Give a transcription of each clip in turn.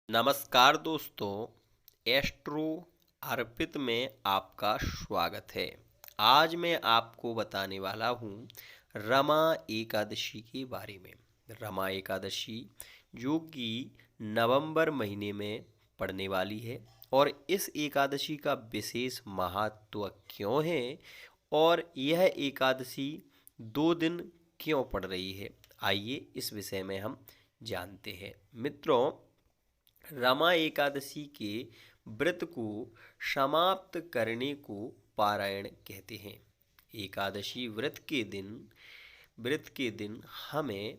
नमस्कार दोस्तों, एस्ट्रो अर्पित में आपका स्वागत है। आज मैं आपको बताने वाला हूँ रमा एकादशी के बारे में। रमा एकादशी जो कि नवंबर महीने में पड़ने वाली है और इस एकादशी का विशेष महत्व क्यों है और यह एकादशी 2 दिन क्यों पड़ रही है, आइए इस विषय में हम जानते हैं। मित्रों, रमा एकादशी के व्रत को समाप्त करने को पारायण कहते हैं। एकादशी व्रत के दिन हमें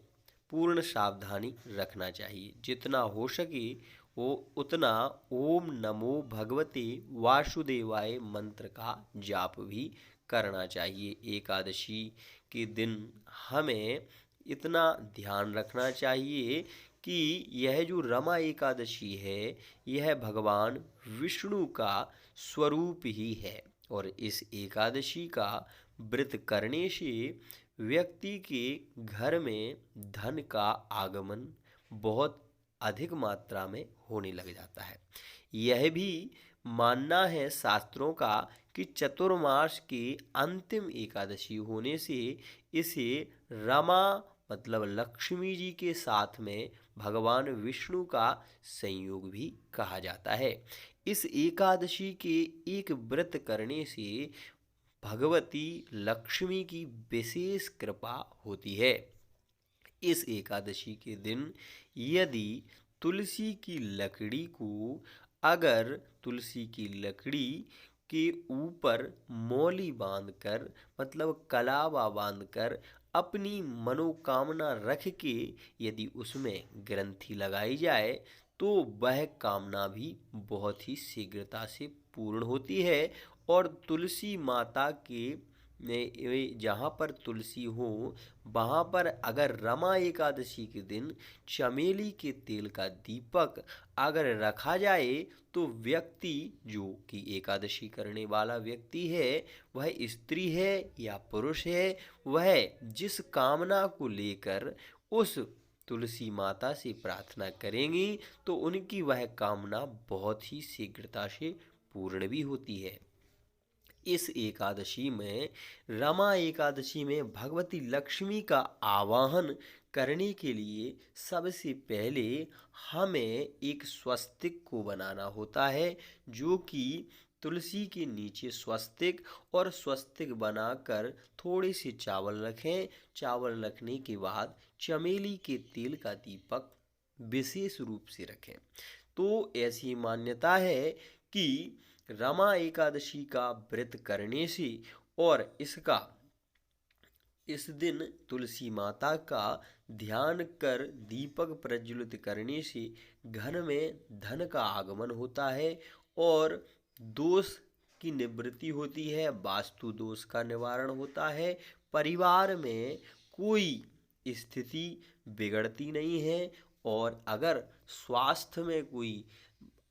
पूर्ण सावधानी रखना चाहिए। जितना हो सके वो उतना ओम नमो भगवते वासुदेवाय मंत्र का जाप भी करना चाहिए। एकादशी के दिन हमें इतना ध्यान रखना चाहिए कि यह जो रमा एकादशी है यह भगवान विष्णु का स्वरूप ही है और इस एकादशी का व्रत करने से व्यक्ति के घर में धन का आगमन बहुत अधिक मात्रा में होने लग जाता है। यह भी मानना है शास्त्रों का कि चतुर्मास की अंतिम एकादशी होने से इसे रमा मतलब लक्ष्मी जी के साथ में भगवान विष्णु का संयोग भी कहा जाता है। इस एकादशी के एक व्रत करने से भगवती लक्ष्मी की विशेष कृपा होती है। इस एकादशी के दिन यदि तुलसी की लकड़ी को अगर तुलसी की लकड़ी के ऊपर मौली बांधकर मतलब कलावा बांधकर अपनी मनोकामना रख के यदि उसमें ग्रंथि लगाई जाए तो वह कामना भी बहुत ही शीघ्रता से पूर्ण होती है। और तुलसी माता के जहाँ पर तुलसी हो वहाँ पर अगर रमा एकादशी के दिन चमेली के तेल का दीपक अगर रखा जाए तो व्यक्ति जो कि एकादशी करने वाला व्यक्ति है वह स्त्री है या पुरुष है, वह जिस कामना को लेकर उस तुलसी माता से प्रार्थना करेंगी तो उनकी वह कामना बहुत ही शीघ्रता से पूर्ण भी होती है। इस एकादशी में रमा एकादशी में भगवती लक्ष्मी का आवाहन करने के लिए सबसे पहले हमें एक स्वस्तिक को बनाना होता है, जो कि तुलसी के नीचे स्वस्तिक और स्वस्तिक बनाकर थोड़े से चावल रखें। चावल रखने के बाद चमेली के तेल का दीपक विशेष रूप से रखें। तो ऐसी मान्यता है कि रमा एकादशी का व्रत करने से और इस दिन तुलसी माता का ध्यान कर दीपक प्रज्वलित करने से घर में धन का आगमन होता है और दोष की निवृत्ति होती है, वास्तु दोष का निवारण होता है, परिवार में कोई स्थिति बिगड़ती नहीं है और अगर स्वास्थ्य में कोई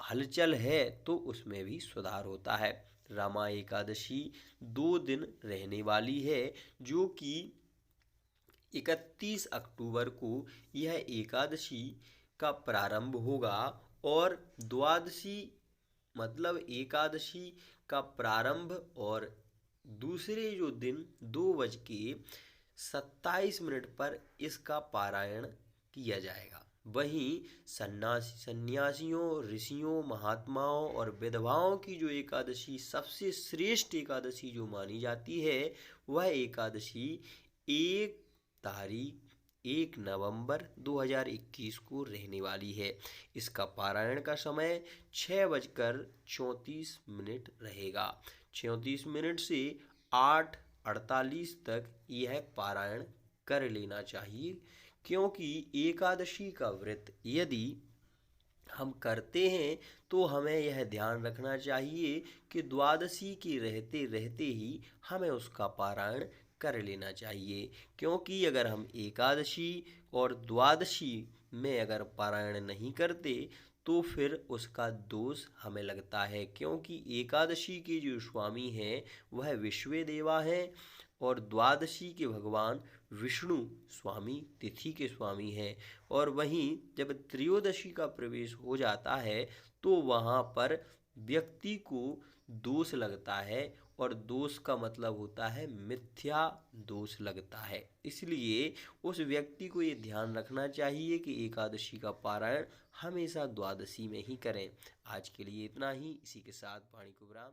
हलचल है तो उसमें भी सुधार होता है। रमा एकादशी 2 दिन रहने वाली है, जो कि 31 अक्टूबर को यह एकादशी का प्रारंभ होगा और द्वादशी मतलब एकादशी का प्रारंभ और दूसरे जो दिन 2:27 पर इसका पारायण किया जाएगा। वहीं सन्यासियों, ऋषियों, महात्माओं और विधवाओं की जो एकादशी सबसे श्रेष्ठ एकादशी जो मानी जाती है वह एकादशी 1 नवंबर 2021 को रहने वाली है। इसका पारायण का समय 6:34 रहेगा। 34 से 8:48 तक यह पारायण कर लेना चाहिए, क्योंकि एकादशी का व्रत यदि हम करते हैं तो हमें यह ध्यान रखना चाहिए कि द्वादशी के रहते रहते ही हमें उसका पारायण कर लेना चाहिए। क्योंकि अगर हम एकादशी और द्वादशी में अगर पारायण नहीं करते तो फिर उसका दोष हमें लगता है, क्योंकि एकादशी के जो स्वामी हैं वह विश्वेदेवा हैं और द्वादशी के भगवान विष्णु स्वामी तिथि के स्वामी हैं। और वहीं जब त्रयोदशी का प्रवेश हो जाता है तो वहाँ पर व्यक्ति को दोष लगता है, और दोष का मतलब होता है मिथ्या दोष लगता है। इसलिए उस व्यक्ति को ये ध्यान रखना चाहिए कि एकादशी का पारायण हमेशा द्वादशी में ही करें। आज के लिए इतना ही। इसी के साथ वाणी को विराम।